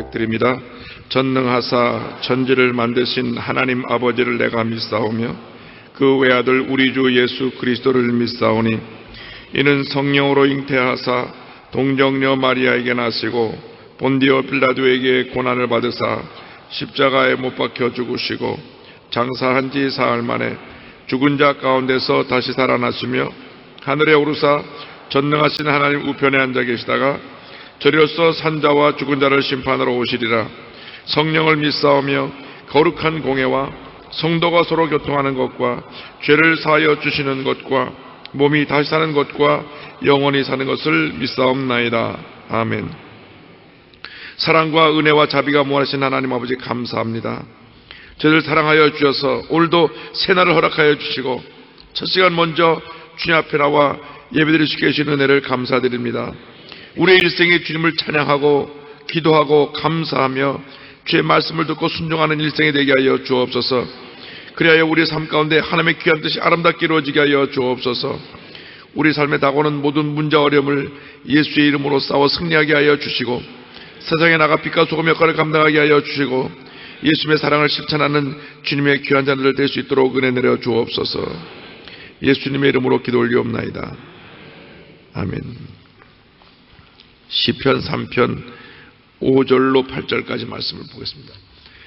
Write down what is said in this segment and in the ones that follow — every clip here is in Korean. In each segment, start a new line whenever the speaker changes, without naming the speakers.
고백드립니다. 전능하사 천지를 만드신 하나님 아버지를 내가 믿사오며 그 외아들 우리 주 예수 그리스도를 믿사오니 이는 성령으로 잉태하사 동정녀 마리아에게 나시고 본디오 빌라도에게 고난을 받으사 십자가에 못 박혀 죽으시고 장사한 지 사흘 만에 죽은 자 가운데서 다시 살아나시며 하늘에 오르사 전능하신 하나님 우편에 앉아 계시다가 저리로서 산자와 죽은 자를 심판하러 오시리라. 성령을 믿사오며 거룩한 공회와 성도가 서로 교통하는 것과 죄를 사하여 주시는 것과 몸이 다시 사는 것과 영원히 사는 것을 믿사옵나이다. 아멘. 사랑과 은혜와 자비가 무한하신 하나님 아버지 감사합니다. 저희를 사랑하여 주셔서 오늘도 새날을 허락하여 주시고 첫 시간 먼저 주님 앞에 나와 예배드릴 수 계신 은혜를 감사드립니다. 우리의 일생에 주님을 찬양하고 기도하고 감사하며 주의 말씀을 듣고 순종하는 일생이 되게 하여 주옵소서. 그리하여 우리의 삶 가운데 하나님의 귀한 뜻이 아름답게 이루어지게 하여 주옵소서. 우리 삶에 다가오는 모든 문제와 어려움을 예수의 이름으로 싸워 승리하게 하여 주시고 세상에 나가 빛과 소금 역할을 감당하게 하여 주시고 예수님의 사랑을 실천하는 주님의 귀한 자들 될 수 있도록 은혜 내려 주옵소서. 예수님의 이름으로 기도 올리옵나이다. 아멘. 시편 3편 5절로 8절까지 말씀을 보겠습니다.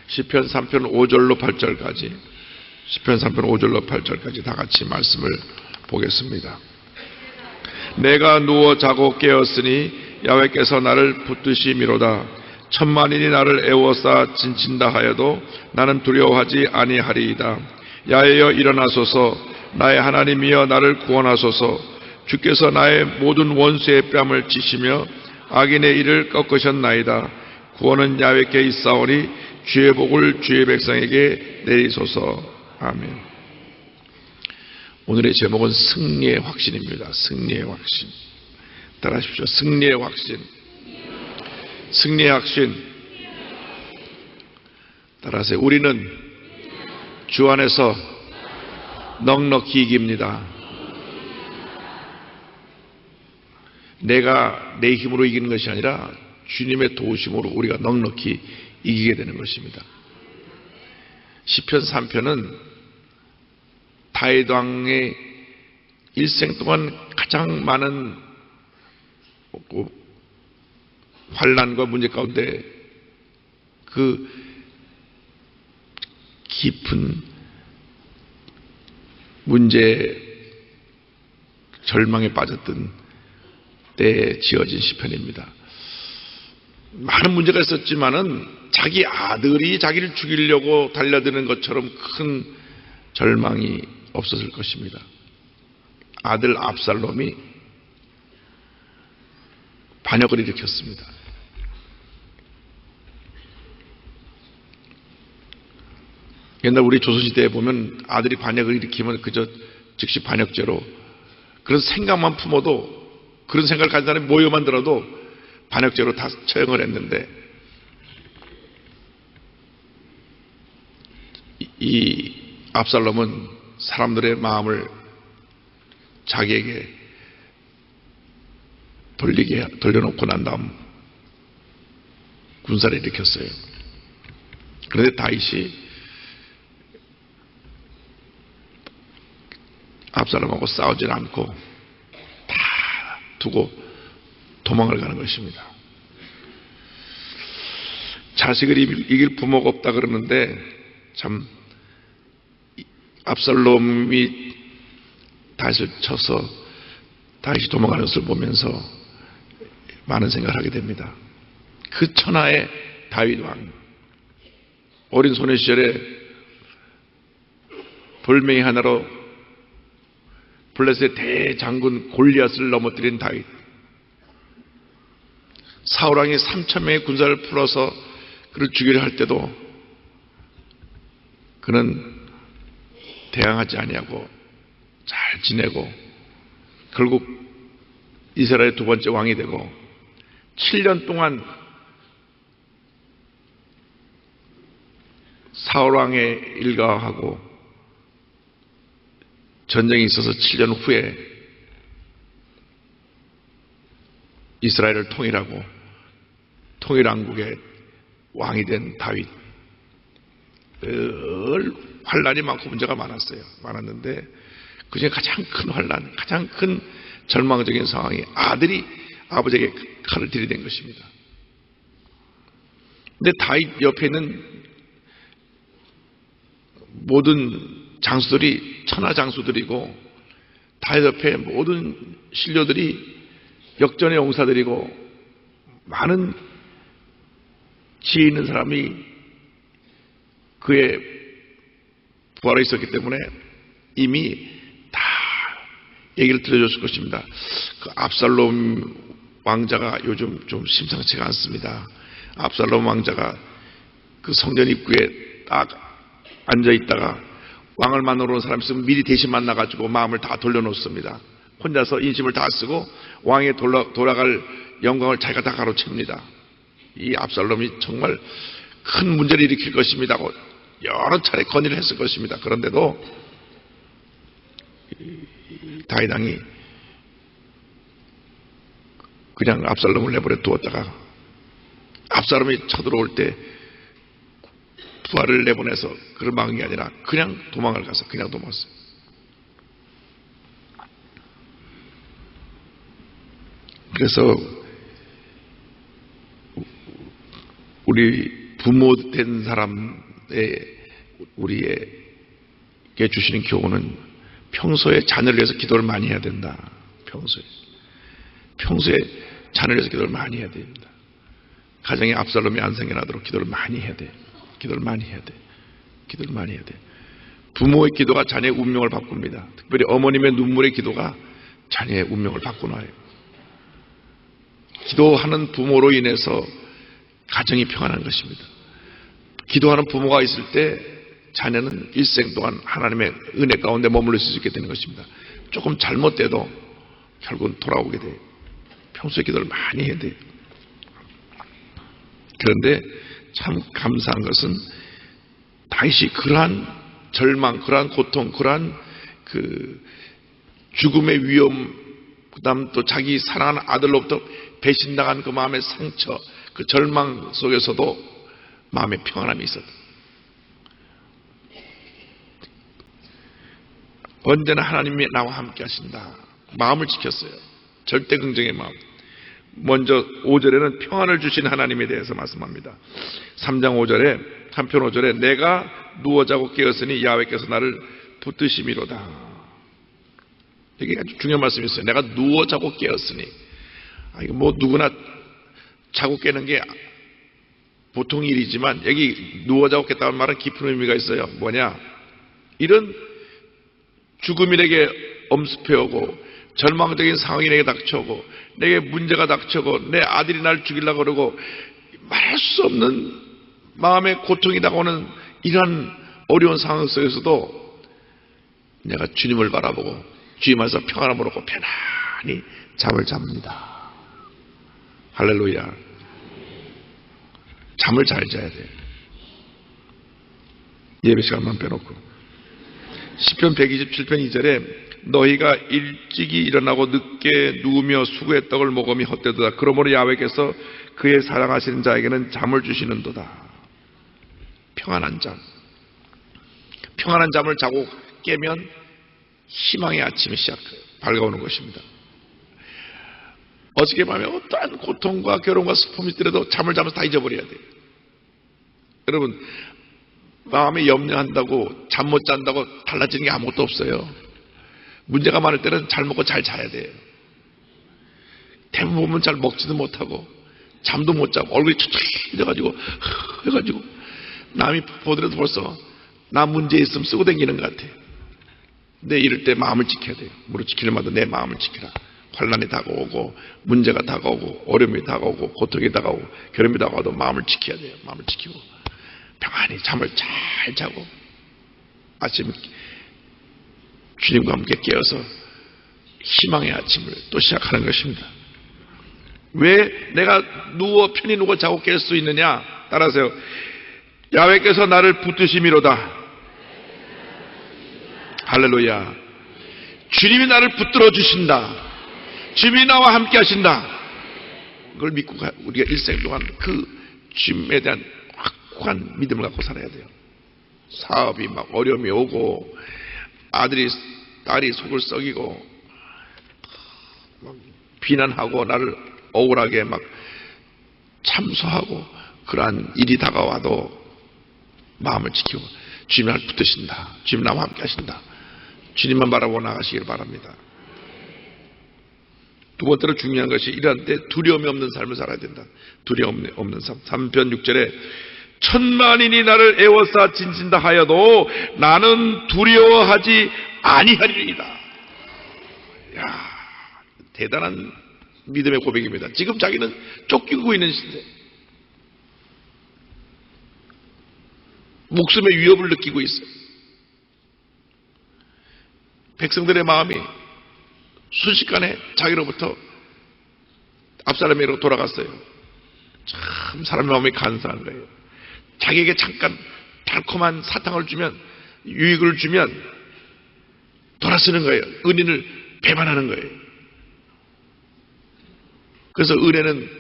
시편 3편 5절로 8절까지, 시편 3편 5절로 8절까지 다 같이 말씀을 보겠습니다. 내가 누워 자고 깨었으니 야훼께서 나를 붙드시 미로다. 천만인이 나를 애워싸 진친다 하여도 나는 두려워하지 아니하리이다. 야훼여 일어나소서. 나의 하나님이여 나를 구원하소서. 주께서 나의 모든 원수의 뺨을 치시며 악인의 일을 꺾으셨나이다. 구원은 야훼께 있사오니 주의 복을 주의 백성에게 내리소서. 아멘. 오늘의 제목은 승리의 확신입니다. 승리의 확신. 따라하십시오. 승리의 확신. 승리의 확신. 따라하세요. 우리는 주 안에서 넉넉히 이깁니다. 내가 내 힘으로 이기는 것이 아니라 주님의 도우심으로 우리가 넉넉히 이기게 되는 것입니다. 시편 3편은 다윗 왕의 일생 동안 가장 많은 환난과 문제 가운데 그 깊은 문제 절망에 빠졌던 때에 지어진 시편입니다. 많은 문제가 있었지만은 자기 아들이 자기를 죽이려고 달려드는 것처럼 큰 절망이 없었을 것입니다. 아들 압살롬이 반역을 일으켰습니다. 옛날 우리 조선시대에 보면 아들이 반역을 일으키면 그저 즉시 반역죄로, 그런 생각만 품어도, 그런 생각을 가진 사람이 모여만 들어도 반역죄로 다 처형을 했는데, 이 압살롬은 사람들의 마음을 자기에게 돌려놓고 난 다음 군사를 일으켰어요. 그런데 다윗이 압살롬하고 싸우지 않고 다 두고 도망을 가는 것입니다. 자식을 이길 부모가 없다 그러는데 참 압살롬이 다윗을 쳐서 다윗이 도망가는 것을 보면서 많은 생각을 하게 됩니다. 그 천하의 다윗 왕, 어린 소년 시절에 돌멩이 하나로 블레셋의 대장군 골리앗을 넘어뜨린 다윗, 사울 왕이 3,000명의 군사를 풀어서 그를 죽이려 할 때도 그는 대항하지 아니하고 잘 지내고 결국 이스라엘의 두 번째 왕이 되고 7년 동안 사울 왕의 일가하고 전쟁이 있어서 7년 후에 이스라엘을 통일하고 통일왕국의 왕이 된 다윗, 늘 환란이 많고 문제가 많았는데 그중에 가장 큰 환란, 가장 큰 절망적인 상황이 아들이 아버지에게 칼을 들이댄 것입니다. 근데 다윗 옆에 있는 모든 장수들이 천하장수들이고 다윗 옆에 모든 신료들이 역전의 용사들이고 많은 지혜 있는 사람이 그의 부하로 있었기 때문에 이미 다 얘기를 들어줬을 것입니다. 그 압살롬 왕자가 요즘 좀 심상치가 않습니다. 압살롬 왕자가 그 성전 입구에 딱 앉아있다가 왕을 만나러 온 사람이 있으면 미리 대신 만나가지고 마음을 다 돌려놓습니다. 혼자서 인심을 다 쓰고 왕에 돌아갈 영광을 자기가 다 가로챕니다. 이 압살롬이 정말 큰 문제를 일으킬 것입니다 하고 여러 차례 건의를 했을 것입니다. 그런데도 다윗 왕이 그냥 압살롬을 내버려 두었다가 압살롬이 쳐들어올 때 부하를 내보내서 그를 막은 게 아니라 그냥 도망을 가서 그냥 도망했어요. 그래서 우리 부모 된 사람의 우리에게 주시는 교훈은 평소에 자녀를 위해서 기도를 많이 해야 된다. 평소에 자녀를 위해서 기도를 많이 해야 됩니다. 가정에 압살롬이 안 생겨나도록 기도를 많이 해야 돼. 기도를 많이 해야 돼. 부모의 기도가 자녀의 운명을 바꿉니다. 특별히 어머님의 눈물의 기도가 자녀의 운명을 바꾸나요. 기도하는 부모로 인해서 가정이 평안한 것입니다. 기도하는 부모가 있을 때 자녀는 일생 동안 하나님의 은혜 가운데 머물러 있을 수 있게 되는 것입니다. 조금 잘못돼도 결국은 돌아오게 돼요. 평소에 기도를 많이 해야 돼요. 그런데 참 감사한 것은 다윗이 그러한 절망, 그러한 고통, 그러한 그 죽음의 위험, 그 다음 또 자기 사랑하는 아들로부터 배신당한 그 마음의 상처, 그 절망 속에서도 마음의 평안함이 있었다. 언제나 하나님이 나와 함께 하신다. 마음을 지켰어요. 절대 긍정의 마음. 먼저 5절에는 평안을 주신 하나님에 대해서 말씀합니다. 3장 5절에 한편 5절에 내가 누워 자고 깨었으니 야훼께서 나를 붙드심이로다. 이게 아주 중요한 말씀이 있어요. 내가 누워 자고 깨었으니. 이거 뭐 누구나 자고 깨는 게 보통 일이지만 여기 누워 자고 깼다는 말은 깊은 의미가 있어요. 뭐냐? 이런 죽음이 내게 엄습해오고 절망적인 상황이 내게 닥쳐오고 내게 문제가 닥쳐오고 내 아들이 날 죽이려고 그러고 말할 수 없는 마음의 고통이 다가오는 이러한 어려운 상황 속에서도 내가 주님을 바라보고 주님 안에서 평안함을 얻고 편안히 잠을 잡니다. 할렐루야. 잠을 잘 자야 돼. 예배 시간만 빼놓고. 시편 127편 2절에 너희가 일찍이 일어나고 늦게 누우며 수고의 떡을 먹음이 헛되도다. 그러므로 야훼께서 그의 사랑하시는 자에게는 잠을 주시는도다. 평안한 잠. 평안한 잠을 자고 깨면 희망의 아침이 밝아오는 것입니다. 어저께 밤에 어떠한 고통과 괴로움과 슬픔이 있더라도 잠을 자면서 다 잊어버려야 돼요. 여러분, 마음에 염려한다고 잠 못 잔다고 달라지는 게 아무것도 없어요. 문제가 많을 때는 잘 먹고 잘 자야 돼요. 대부분 보면 잘 먹지도 못하고 잠도 못 자고 얼굴이 추적해가지고 남이 보더라도 벌써 나 문제 있으면 쓰고 다니는 것 같아. 근데 이럴 때 마음을 지켜야 돼요. 무릇 지키는 마다 내 마음을 지키라. 환난이 다가오고 문제가 다가오고 어려움이 다가오고 고통이 다가오고 괴로움이 다가와도 마음을 지켜야 돼요. 마음을 지키고 평안히 잠을 잘 자고 아침 주님과 함께 깨어서 희망의 아침을 또 시작하는 것입니다. 왜 내가 편히 누워 자고 깰 수 있느냐? 따라하세요. 야훼께서 나를 붙드심이로다. 할렐루야. 주님이 나를 붙들어 주신다. 주님이 나와 함께 하신다. 그걸 믿고 우리가 일생 동안 그 주님에 대한 확고한 믿음을 갖고 살아야 돼요. 사업이 막 어려움이 오고 딸이 속을 썩이고 막 비난하고 나를 억울하게 막 참소하고 그러한 일이 다가와도 마음을 지키고 주님 나를 붙드신다. 주님 나와 함께 하신다. 주님만 바라보고 나가시길 바랍니다. 두 번째로 중요한 것이 이러한 때 두려움이 없는 삶을 살아야 된다. 두려움 없는 삶. 3편 6절에 천만인이 나를 애워싸 진친다 하여도 나는 두려워하지 아니하리이다. 야, 대단한 믿음의 고백입니다. 지금 자기는 쫓기고 있는 시대, 목숨의 위협을 느끼고 있어요. 백성들의 마음이 순식간에 자기로부터 압살롬에게로 돌아갔어요. 참 사람의 마음이 간사한 거예요. 자기에게 잠깐 달콤한 사탕을 주면, 유익을 주면 돌아서는 거예요. 은인을 배반하는 거예요. 그래서 은혜는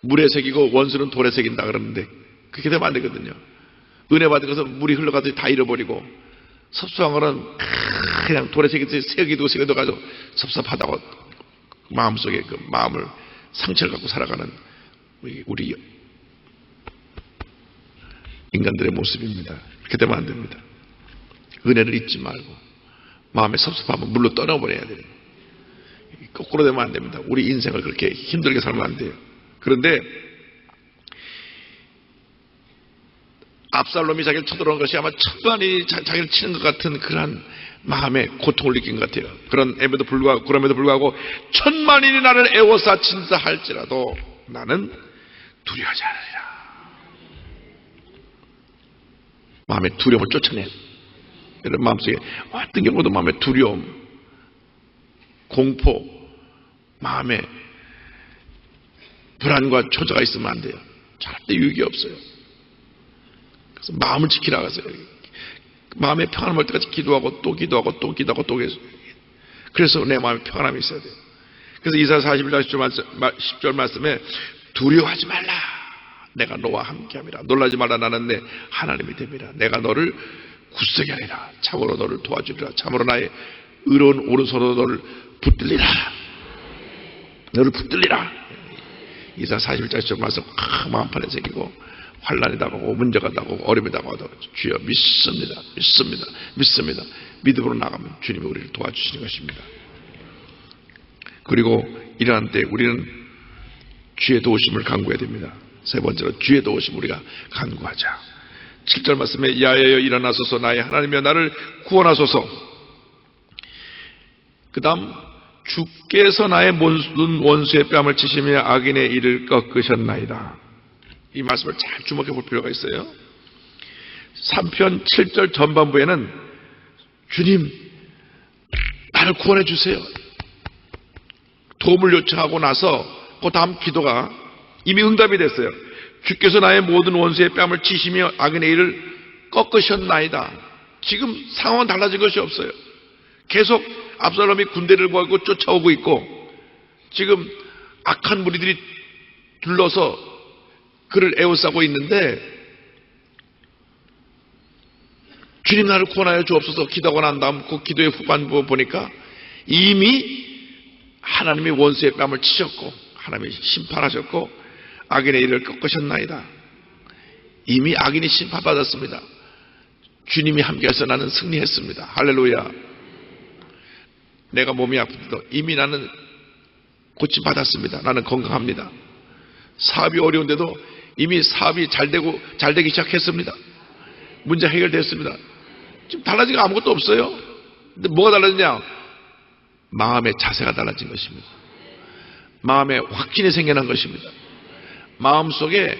물에 새기고 원수는 돌에 새긴다 그러는데 그렇게 되면 안 되거든요. 은혜 받은 것은 물이 흘러가듯이 다 잃어버리고, 섭섭한 거는 그냥 돌에 새기도 가지고 섭섭하다고 마음속에 그 마음을 상처를 갖고 살아가는 우리 인간들의 모습입니다. 그렇게 되면 안 됩니다. 은혜를 잊지 말고 마음에 섭섭하면 물로 떠나버려야 돼요. 거꾸로 되면 안 됩니다. 우리 인생을 그렇게 힘들게 살면 안 돼요. 그런데 압살롬이 자기를 쳐들어온 것이 아마 천만이 자기를 치는 것 같은 그러한 마음의 고통을 느낀 것 같아요. 그럼에도 불구하고 천만인이 나를 애워싸 진사할지라도 나는 두려워하지 않으리라. 마음의 두려움을 쫓아내. 여러분 마음속에 어떤 경우도 마음의 두려움, 공포, 마음에 불안과 초조가 있으면 안 돼요. 절대 유익이 없어요. 그래서 마음을 지키라고 하세요. 마음의 평안을 올 때까지 기도하고 또 기도하고 또 기도하고 또 계속. 그래서 내 마음에 평안함이 있어야 돼요. 그래서 이사야 41장 10절 말씀에 두려워하지 말라. 내가 너와 함께함이라. 놀라지 말라. 나는 내 하나님이 됨이라. 내가 너를 굳세게 하리라. 참으로 너를 도와주리라. 참으로 나의 의로운 오른손으로 너를 붙들리라. 너를 붙들리라. 이사야 41장 10절 말씀 마음판에 새기고 환난이 다가오고 문제가 다가오고 어려움이 다가오고 주여 믿습니다. 믿음으로 나가면 주님이 우리를 도와주시는 것입니다. 그리고 이러한 때 우리는 주의 도우심을 간구해야 됩니다. 세 번째로 주의 도우심 우리가 간구하자. 7절 말씀에 야여여 일어나소서 나의 하나님이여 나를 구원하소서. 그 다음 주께서 나의 모든 원수의 뺨을 치시며 악인의 일을 꺾으셨나이다. 이 말씀을 잘 주목해 볼 필요가 있어요. 3편 7절 전반부에는 주님 나를 구원해 주세요. 도움을 요청하고 나서 그 다음 기도가 이미 응답이 됐어요. 주께서 나의 모든 원수의 뺨을 치시며 악인의 일을 꺾으셨나이다. 지금 상황은 달라진 것이 없어요. 계속 압살롬이 군대를 구하고 쫓아오고 있고 지금 악한 무리들이 둘러서 그를 에워싸고 있는데 주님 나를 구원하여 주옵소서 기도하고 난 다음 그 기도의 후반부 보니까 이미 하나님이 원수의 뺨을 치셨고 하나님이 심판하셨고 악인의 일을 꺾으셨나이다. 이미 악인이 심판받았습니다. 주님이 함께해서 나는 승리했습니다. 할렐루야. 내가 몸이 아프도 이미 나는 고침받았습니다. 나는 건강합니다. 사업이 어려운데도 이미 사업이 잘 되기 시작했습니다. 문제 해결됐습니다. 지금 달라진 거 아무것도 없어요. 근데 뭐가 달라졌냐? 마음의 자세가 달라진 것입니다. 마음에 확신이 생겨난 것입니다. 마음속에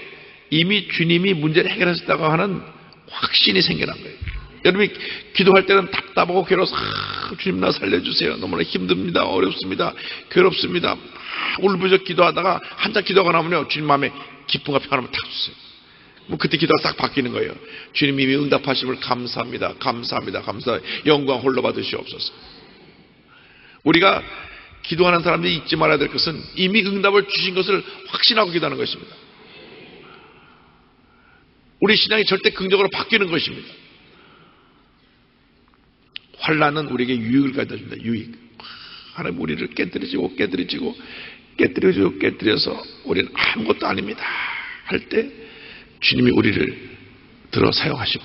이미 주님이 문제를 해결하셨다고 하는 확신이 생겨난 거예요. 여러분이 기도할 때는 답답하고 괴로워서 주님 나 살려주세요. 너무나 힘듭니다. 어렵습니다. 괴롭습니다. 울부짖어 기도하다가 한참 기도가 나오면요 주님 마음에 기쁨과 평안을 탁 주세요. 뭐 그때 기도가 딱 바뀌는 거예요. 주님 이미 응답하심을 감사합니다. 영광 홀로 받으시옵소서. 우리가 기도하는 사람들이 잊지 말아야 될 것은 이미 응답을 주신 것을 확신하고 기도하는 것입니다. 우리 신앙이 절대 긍정으로 바뀌는 것입니다. 환난은 우리에게 유익을 가져줍니다. 유익. 하나님 우리를 깨뜨려서 우리는 아무것도 아닙니다 할 때 주님이 우리를 들어 사용하시고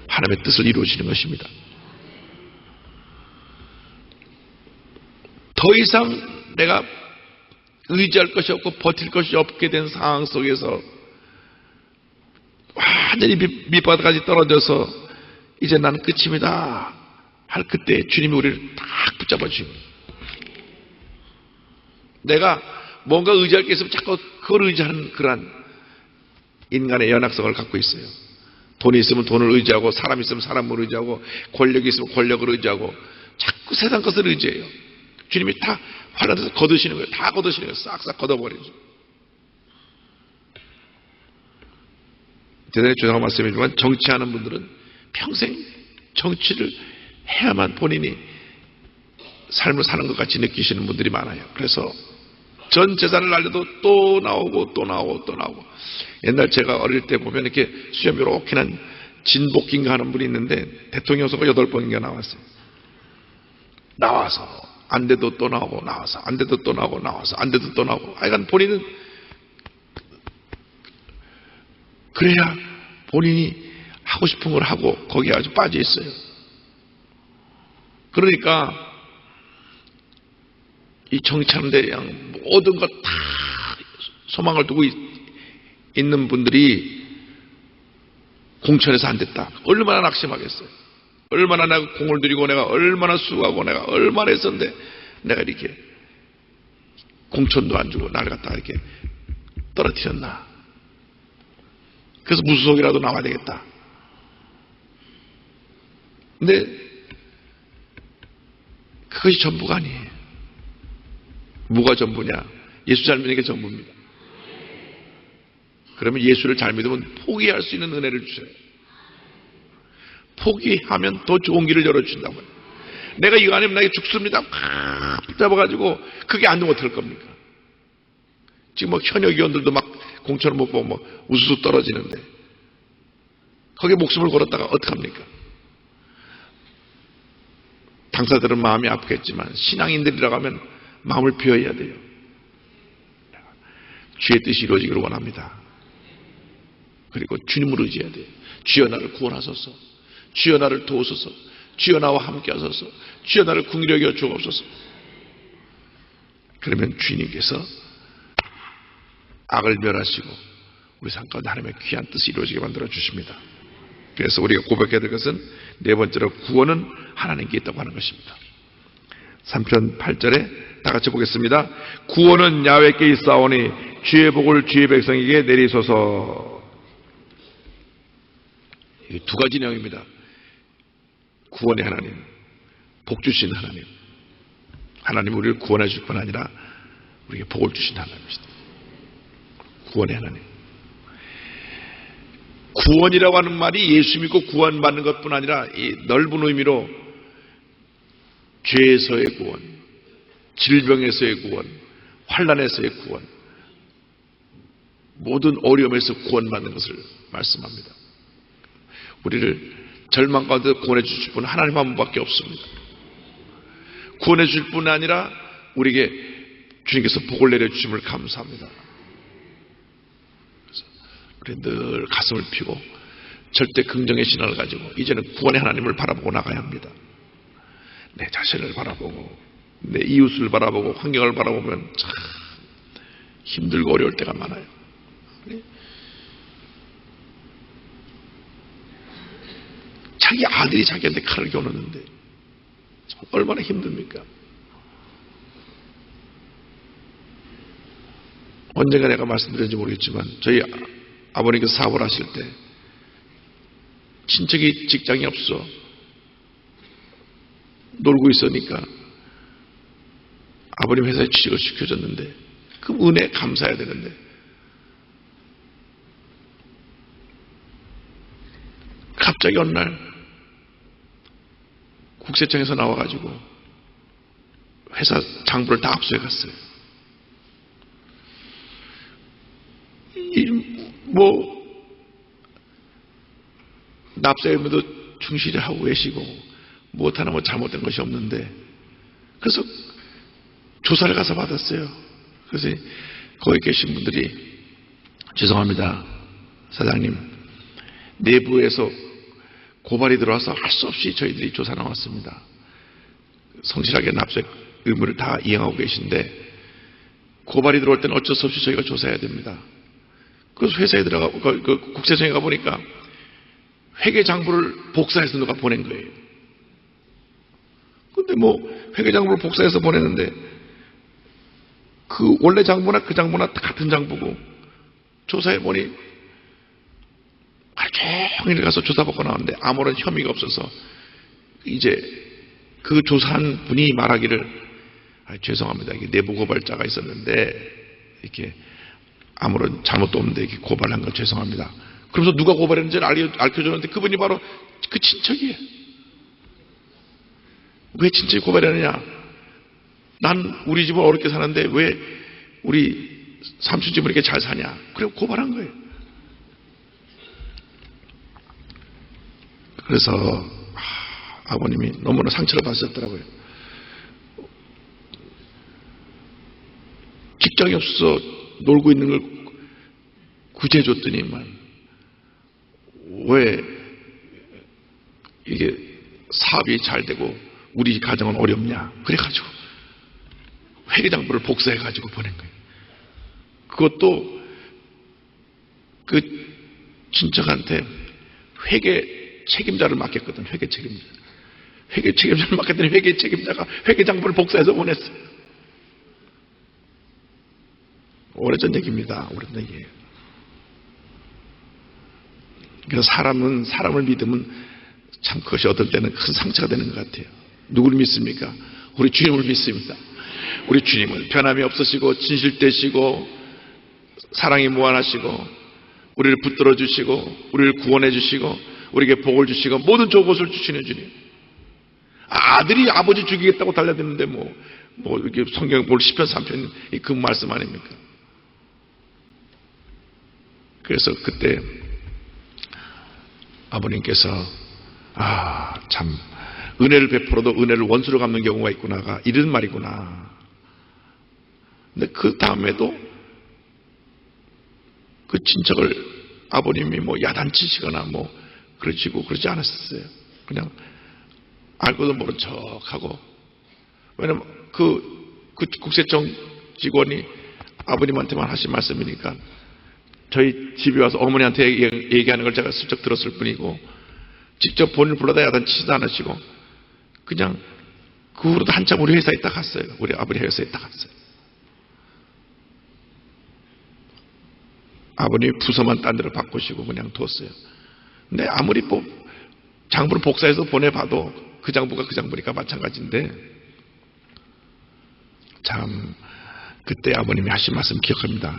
하나님의 뜻을 이루어지는 것입니다. 더 이상 내가 의지할 것이 없고 버틸 것이 없게 된 상황 속에서 완전히 밑바닥까지 떨어져서 이제 난 끝입니다 할 그때 주님이 우리를 딱 붙잡아 주십니다. 내가 뭔가 의지할 게 있으면 자꾸 그걸 의지하는 그러한 인간의 연약성을 갖고 있어요. 돈이 있으면 돈을 의지하고, 사람이 있으면 사람을 의지하고, 권력이 있으면 권력을 의지하고, 자꾸 세상 것을 의지해요. 주님이 다 환난에서 거두시는 거예요. 다 거두시는 거예요. 싹싹 걷어버리죠. 대단히 죄송한 말씀이지만 정치하는 분들은 평생 정치를 해야만 본인이 삶을 사는 것 같이 느끼시는 분들이 많아요. 그래서 전 재산을 날려도 또 나오고 옛날 제가 어릴 때 보면 이렇게 수염이 이렇게 난 진복인가 하는 분이 있는데 대통령 선거 8번인가 나왔어요. 나와서 안 돼도 또 나오고, 나와서 안 돼도 또 나오고, 나와서 안 돼도 또 나오고. 하여간 본인은 그래야 본인이 하고 싶은 걸 하고 거기에 아주 빠져 있어요. 그러니까 이 정치하는데 그냥 모든 것 다 소망을 두고 있는 분들이 공천에서 안 됐다. 얼마나 낙심하겠어요. 얼마나 내가 공을 들이고 내가 얼마나 수고하고 내가 얼마나 했었는데 내가 이렇게 공천도 안 주고 나를 갖다가 이렇게 떨어뜨렸나. 그래서 무소속이라도 나와야 되겠다. 근데 그것이 전부가 아니에요. 뭐가 전부냐? 예수 잘 믿는 게 전부입니다. 그러면 예수를 잘 믿으면 포기할 수 있는 은혜를 주셔요. 포기하면 더 좋은 길을 열어주신다고요. 내가 이거 아니면 나에게 죽습니다. 붙잡아가지고 그게 안 되면 어떡할 겁니까? 지금 현역 의원들도 막 공천을 못 보고 우수수 떨어지는데 거기에 목숨을 걸었다가 어떡합니까? 당사자들은 마음이 아프겠지만 신앙인들이라고 하면 마음을 비워야 돼요. 주의 뜻이 이루어지기를 원합니다. 그리고 주님을 의지해야 돼요. 주여 나를 구원하소서. 주여 나를 도우소서. 주여 나와 함께 하소서. 주여 나를 긍휼히 여겨 주옵소서. 그러면 주님께서 악을 멸하시고 우리 삶 가운데 하나님의 귀한 뜻이 이루어지게 만들어 주십니다. 그래서 우리가 고백해야 될 것은 네 번째로 구원은 하나님께 있다고 하는 것입니다. 3편 8절에 다 같이 보겠습니다. 구원은 야훼께 있사오니 주의 복을 주의 백성에게 내리소서. 이 두 가지 내용입니다. 구원의 하나님, 복 주신 하나님. 하나님 우리를 구원해 줄 뿐 아니라 우리에게 복을 주신 하나님이시다. 구원의 하나님. 구원이라고 하는 말이 예수 믿고 구원받는 것뿐 아니라 이 넓은 의미로 죄에서의 구원, 질병에서의 구원, 환난에서의 구원, 모든 어려움에서 구원받는 것을 말씀합니다. 우리를 절망 가운데 구원해 주실 분은 하나님 한 분밖에 없습니다. 구원해 주실 뿐 아니라 우리에게 주님께서 복을 내려주심을 감사합니다. 그래서 우리 늘 가슴을 펴고 절대 긍정의 신앙을 가지고 이제는 구원의 하나님을 바라보고 나가야 합니다. 내 자신을 바라보고 내 이웃을 바라보고 환경을 바라보면 참 힘들고 어려울 때가 많아요. 자기 아들이 자기한테 칼을 겨누는데 얼마나 힘듭니까? 언젠가 내가 말씀드렸는지 모르겠지만 저희 아버님께서 사업을 하실 때 친척이 직장이 없어 놀고 있으니까 아버님 회사에 취직을 시켜줬는데 그 은혜에 감사해야 되는데 갑자기 어느 날 국세청에서 나와가지고 회사 장부를 다 압수해 갔어요. 납세 의무도 충실히 하고 계시고 무엇 하나 잘못된 것이 없는데, 그래서 조사를 가서 받았어요. 그래서 거기 계신 분들이 죄송합니다 사장님, 내부에서 고발이 들어와서 할 수 없이 저희들이 조사 나왔습니다. 성실하게 납세 의무를 다 이행하고 계신데 고발이 들어올 때는 어쩔 수 없이 저희가 조사해야 됩니다. 그래서 회사에 들어가고 그 국세청에 가보니까 회계장부를 복사해서 누가 보낸 거예요. 근데 뭐 회계장부를 복사해서 보냈는데 그 원래 장부나 그 장부나 같은 장부고, 조사해보니 하루 종일 가서 조사받고 나왔는데 아무런 혐의가 없어서 이제 그 조사한 분이 말하기를 죄송합니다. 이게 내부 고발자가 있었는데 이렇게 아무런 잘못도 없는데 이렇게 고발한 건 죄송합니다. 그러면서 누가 고발했는지를 알려줬는데 그분이 바로 그 친척이에요. 왜 친척이 고발했느냐? 난 우리 집은 어렵게 사는데 왜 우리 삼촌 집은 이렇게 잘 사냐? 그래 고발한 거예요. 그래서 아버님이 너무나 상처를 받으셨더라고요. 직장이 없어서 놀고 있는 걸 구제해줬더니만 왜 이게 사업이 잘 되고 우리 가정은 어렵냐? 그래가지고 회계장부를 복사해가지고 보낸 거예요. 그것도 그 친척한테 회계 책임자를 맡겼거든. 회계 책임자. 회계 책임자를 맡겼더니 회계 책임자가 회계장부를 복사해서 보냈어요. 오래전 얘기입니다. 오래전 얘기예요. 그래서 사람을 믿으면 참 그것이 어떨 때는 큰 상처가 되는 것 같아요. 누구를 믿습니까? 우리 주님을 믿습니다. 우리 주님은 변함이 없으시고 진실되시고 사랑이 무한하시고 우리를 붙들어 주시고 우리를 구원해 주시고 우리에게 복을 주시고 모든 좋은 것을 주시는 주님. 아들이 아버지 죽이겠다고 달려드는데 뭐 이렇게 성경 볼 10편 3편 그 말씀 아닙니까? 그래서 그때 아버님께서 참 은혜를 베풀어도 은혜를 원수로 갚는 경우가 있구나가 이런 말이구나. 근데 그 다음에도 그 친척을 아버님이 야단치시거나 그러시고 그러지 않았어요. 그냥 알고도 모른 척하고. 왜냐면 그 국세청 직원이 아버님한테만 하신 말씀이니까 저희 집에 와서 어머니한테 얘기하는 걸 제가 슬쩍 들었을 뿐이고 직접 본인을 불러다 야단치지도 않으시고 그냥 그 후로도 한참 우리 회사에 있다 갔어요. 우리 아버지 회사에 있다 갔어요. 아버님이 부서만 딴 데로 바꾸시고 그냥 뒀어요. 근데 아무리 장부를 복사해서 보내봐도 그 장부가 그 장부니까 마찬가지인데 참 그때 아버님이 하신 말씀 기억합니다.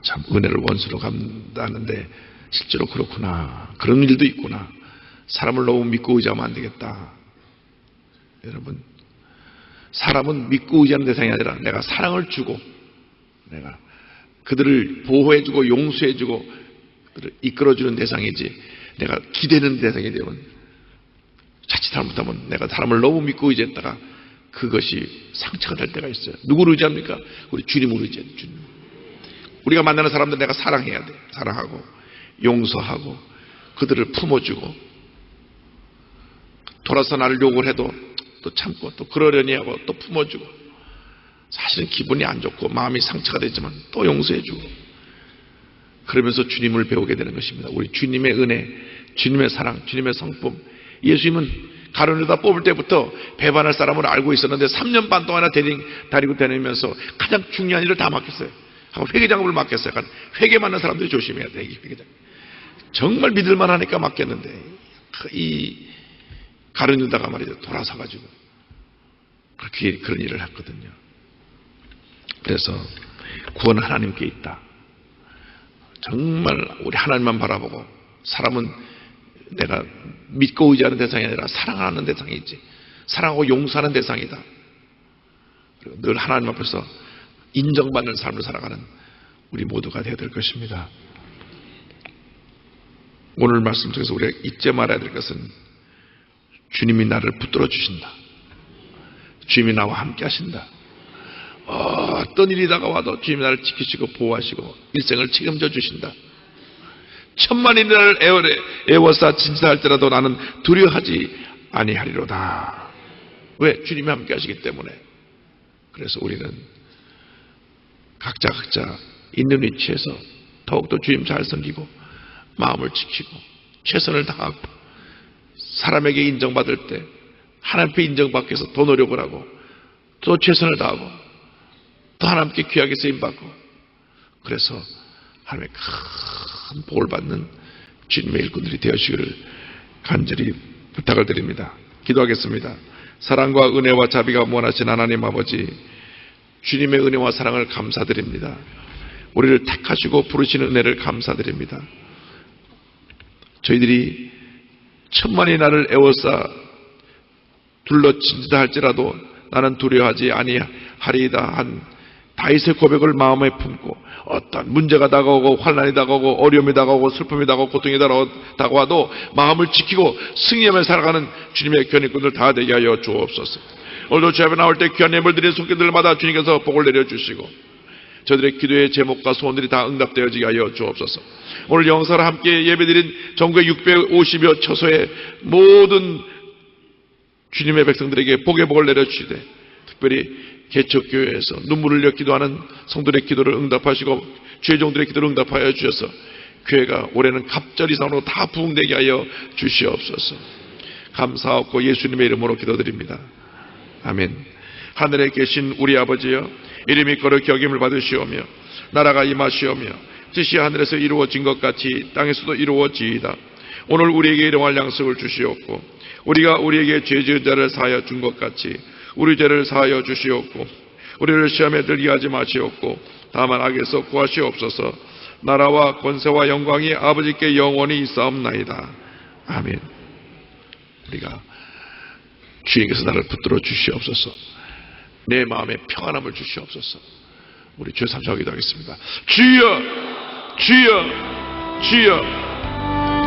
참 은혜를 원수로 갚는다는데 실제로 그렇구나. 그런 일도 있구나. 사람을 너무 믿고 의지하면 안 되겠다. 여러분, 사람은 믿고 의지하는 대상이 아니라 내가 사랑을 주고 내가 그들을 보호해주고 용서해주고 그들을 이끌어주는 대상이지 내가 기대는 대상이 되면 자칫 잘못하면 내가 사람을 너무 믿고 의지했다가 그것이 상처가 될 때가 있어요. 누구를 의지합니까? 우리 주님을 의지해요. 주님. 우리가 만나는 사람들 내가 사랑해야 돼. 사랑하고 용서하고 그들을 품어주고 돌아서 나를 욕을 해도 또 참고 또 그러려니 하고 또 품어주고 사실은 기분이 안 좋고 마음이 상처가 되지만 또 용서해주고 그러면서 주님을 배우게 되는 것입니다. 우리 주님의 은혜, 주님의 사랑, 주님의 성품. 예수님은 가룟유다 뽑을 때부터 배반할 사람을 알고 있었는데 3년 반 동안이나 다니고 다니면서 가장 중요한 일을 다 맡겼어요. 하고 회계장부를 맡겼어요. 회계 맡는 사람들이 조심해야 돼. 회계장. 정말 믿을만 하니까 맡겼는데 이 가룟유다가 말이죠. 돌아서가지고 그렇게 그런 일을 했거든요. 그래서 구원은 하나님께 있다. 정말 우리 하나님만 바라보고 사람은 내가 믿고 의지하는 대상이 아니라 사랑하는 대상이지. 사랑하고 용서하는 대상이다. 그리고 늘 하나님 앞에서 인정받는 삶을 살아가는 우리 모두가 되어야 될 것입니다. 오늘 말씀 속에서 우리가 잊지 말아야 될 것은 주님이 나를 붙들어 주신다. 주님이 나와 함께 하신다. 어떤 일이 다가와도 주님이 나를 지키시고 보호하시고 일생을 책임져 주신다. 천만이 나를 애워싸 진사할지라도 나는 두려워하지 아니하리로다. 왜? 주님이 함께 하시기 때문에. 그래서 우리는 각자 있는 위치에서 더욱더 주님 잘 섬기고 마음을 지키고 최선을 다하고 사람에게 인정받을 때 하나님 앞에 인정받기 위해서 더 노력을 하고 또 최선을 다하고 또 하나님께 귀하게 쓰임받고 그래서 하나님의 큰 복을 받는 주님의 일꾼들이 되어주시기를 간절히 부탁을 드립니다. 기도하겠습니다. 사랑과 은혜와 자비가 무한하신 하나님 아버지, 주님의 은혜와 사랑을 감사드립니다. 우리를 택하시고 부르시는 은혜를 감사드립니다. 저희들이 천만이 나를 애워싸 둘러친다 할지라도 나는 두려워하지 아니하리이다 한 다윗의 고백을 마음에 품고 어떤 문제가 다가오고 환난이 다가오고 어려움이 다가오고 슬픔이 다가오고 고통이 다가와도 마음을 지키고 승리하며 살아가는 주님의 견인꾼들 다 되게 하여 주옵소서. 오늘도 주 앞에 나올 때 귀한 예물 드리는 손길들마다 주님께서 복을 내려주시고 저들의 기도의 제목과 소원들이 다 응답되어지게 하여 주옵소서. 오늘 영사를 함께 예배드린 전국의 650여 처소의 모든 주님의 백성들에게 복의 복을 내려주시되 특별히 개척교회에서 눈물을 흘려 기도하는 성도들의 기도를 응답하시고 주의 종들의 기도를 응답하여 주셔서 교회가 올해는 갑절 이상으로 다 부흥되게 하여 주시옵소서. 감사하고 예수님의 이름으로 기도드립니다. 아멘. 하늘에 계신 우리 아버지여, 이름이 거룩히 여김을 받으시오며 나라가 임하시오며 뜻이 하늘에서 이루어진 것 같이 땅에서도 이루어지이다. 오늘 우리에게 일용할 양식을 주시옵고 우리가 우리에게 죄 지은 자를 사하여 준 것 같이 우리 죄를 사하여 주시옵고 우리를 시험에 들게 하지 마시옵고 다만 악에서 구하시옵소서. 나라와 권세와 영광이 아버지께 영원히 있사옵나이다. 아멘. 우리가 주님께서 나를 붙들어 주시옵소서. 내 마음에 평안함을 주시옵소서. 우리 주여 삼창 기도하겠습니다. 주여, 주여, 주여.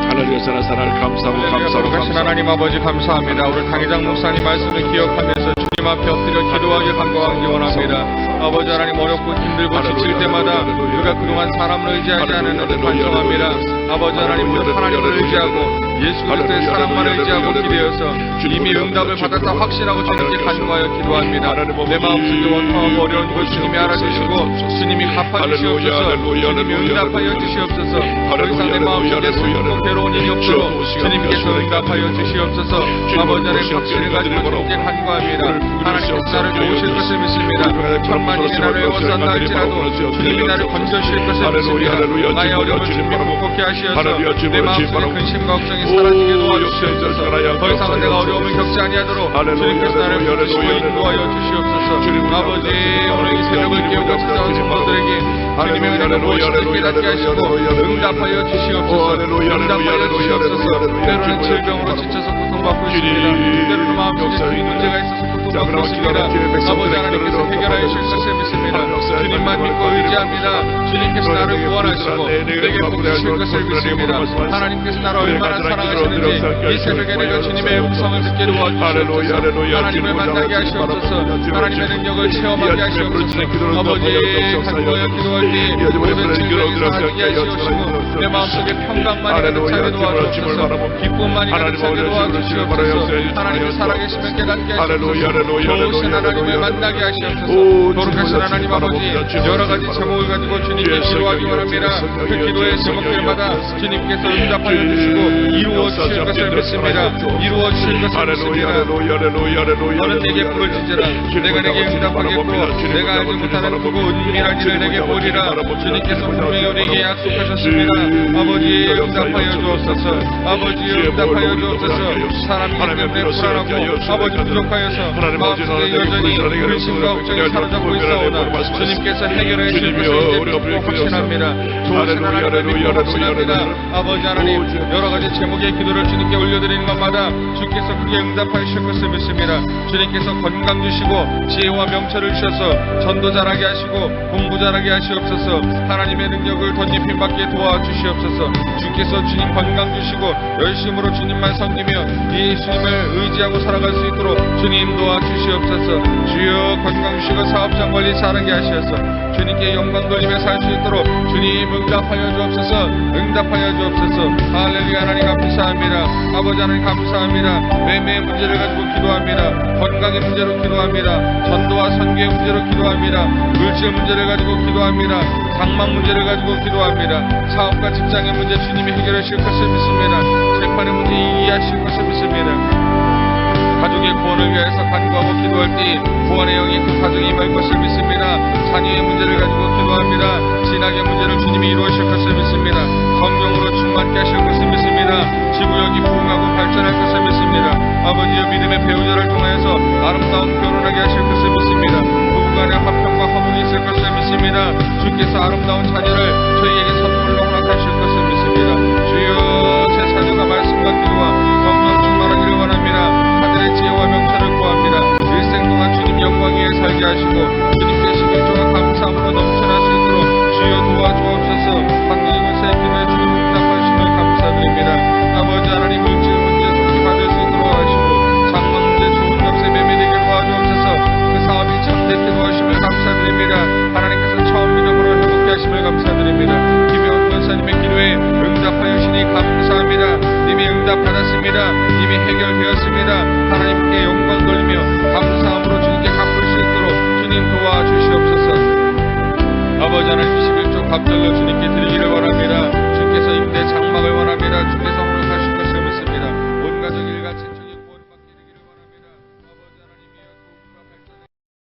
하늘을 사랑을 감사하고
가신 하나님 아버지 감사합니다. 우리 강희장 목사님 말씀을 기억하면서 주님 앞에 엎드려 기도하길 간구하기 원합니다. 아버지 하나님, 어렵고 힘들고 지칠 때마다 우리가 그동안 사람을 의지하지 않았는데 반성합니다. 아버지 하나님, 우리 하나님을 의지하고 예수 그리스도의 사랑만 의지하고 기대어서 이미 응답을 받았다 확신하고 주님께 간구하여 기도합니다. 내 마음속에 원통하고 어려운 것 주님이 알아주시고 주님이 갚아주시옵소서. 주님이 응답하여 주시옵소서. 더 이상 내 마음속에 슬프고 괴로운 일이 없도록 주님께서 응답하여 주시옵소서. 아버지 하나님, 확신을 가지고 주님께 간구합니다. 하나님께서 나를 도우실 것을 믿습니다. 천만이 나를 애워싼다 할지라도 주님이 나를 건져주실 것을 믿습니다. 나의 어려움을 주님이 극복케 하시어서 내 마음속에 근심과 걱정이 사라지게 도와주시옵소서. 더 이상은 내가 어려움을 겪지 아니하도록 주님께서 나를 붙드시고 인도하여 주시옵소서. 아버지, 오늘 이 새벽을 깨우고 찾아온 성도들에게 주님의 은혜를 무엇이든 깨닫게 하시고 응답하여 주시옵소서. 응답하여 주시옵소서. 때로는 질병으로 지쳐서 고통받고 있습니다. 때로는 마음속에 주인 문제가 있어서 고통받고 있습니다. 아버지 하나님께서 해결하여 주실 것을 믿습니다. 주님만 믿고 의지합니다. 주님께서 나를 구원하시고 내게 복 주실 것을 믿습니다. 하나님께서 나를 얼마나 사랑하시는지 이 새벽에 내가 주님의 음성을 듣게 도와주시옵소서. 하나님을 만나게 하시옵소서. 하나님의 능력을 체험하게 하시옵소서. 아버지, 간구하여 기도할 때 모든 질병이 사라지게 하시옵시고 내 마음속에 평강만이 가득차게 도와주옵소서. 기쁨만이 가득차게 도와주시옵소서. 하나님의 살아계시면 깨닫게 하시옵소서. 좋으신 하나님을 만나게 하시옵소서. 거룩하신 하나님 아버지, 여러가지 제목을 가지고 주님께 기도하기 원합니다. 그 기도의 제목들마다 주님께서 응답하여 주시고 이루어 주실 것을 믿습니다. 이루어 주실 것을 믿습니다. 너는 내게 부르짖으라. 내가 내게 응답하겠고 내가 알지 못하는 크고 은밀한 일을 내게 보리라. 주님께서 분명히 우리에게 약속하셨습니다. 아버지, 응답하여 주옵소서. 아버지, 응답하여 주옵소서. 사람이기 때문에 불안하고 아버지 부족하여서 마음속에 여전히 근심과 걱정이 사로잡고 믿사오나 주님께서 해결해 주실 것을 이제 믿고 확신합니다. 좋으신 하나님을 믿고 확신합니다. 아버지 하나님, 여러 가지 제목의 기도를 주님께 올려드리는 것마다 주께서 크게 응답하실 것을 믿습니다. 주님께서 건강 주시고 지혜와 명철을 주셔서 전도 잘하게 하시고 공부 잘하게 하시옵소서. 하나님의 능력을 덧입힘 받게 도와주시옵소서. 주께서 주님 건강 주시고 열심으로 주님만 섬기며 예수님을 의지하고 살아갈 수 있도록 주님 도와주시옵소서. 주여 건강 주시고 사업장 관리 잘하게 하시옵소서. 주님께 영광 돌리며 살 수 있도록 주님 응답하여 주옵소서. 응답하여 주옵소서. 할렐루야. 하나님 감사합니다. 아버지 하나님 감사합니다. 매매의 문제를 가지고 기도합니다. 건강의 문제로 기도합니다. 전도와 선교의 문제로 기도합니다. 물질 문제를 가지고 기도합니다. 장막 문제를 가지고 기도합니다. 사업과 직장의 문제 주님이 해결해 주실 것을 믿습니다. 재판의 문제 이해하실 것을 믿습니다. 가족의 구원을 위해서 간구하고 기도할 때 구원의 영이 그 가정에 임할 것을 믿습니다. 자녀의 문제를 가지고 기도합니다. 신학의 문제를 주님이 이루어주실 것을 믿습니다. 성령으로 충만케 하실 것을 믿습니다. 지구력이 부흥하고 발전할 것을 믿습니다. 아버지여 믿음의 배우자를 통해서 아름다운 결혼하게 하실 것을 믿습니다. 부부간의 화평과 화목이 있을 것을 믿습니다. 주께서 아름다운 자녀를 저희에게 선물로 허락하실 것을 믿습니다. 주여 제 자녀가 말씀과 기도와 성령 충만하기를 원합니다. 하늘의 지혜와 명철을 구합니다. 일생 동안 주님 영광 위에 살게 하시고 주님께 신경조와 감사함으로 넘쳐날 수 있도록 주여 도와주옵소서. 황금의 권세의 기도에 주님 응답하심을 감사드립니다. 아버지 하나님 물질 문제 속히 받을 수 있도록 하시고 장막 문제 좋은 값에 매매되게 도와주옵소서. 그 사업이 참되게 도와주심을 감사드립니다. 하나님께서 처음 믿음으로 회복케 하심을 감사드립니다. 김혜원 권사님의 기도에 응답하여 주시니 감사합니다. 이미 응답받았습니다. 이미 해결되었습니다. 하나님께 영광 돌리며 감사함으로 주님께 갚을 수 있도록 주님 도와주시옵소서. 아버지 하나님 11조 갑절로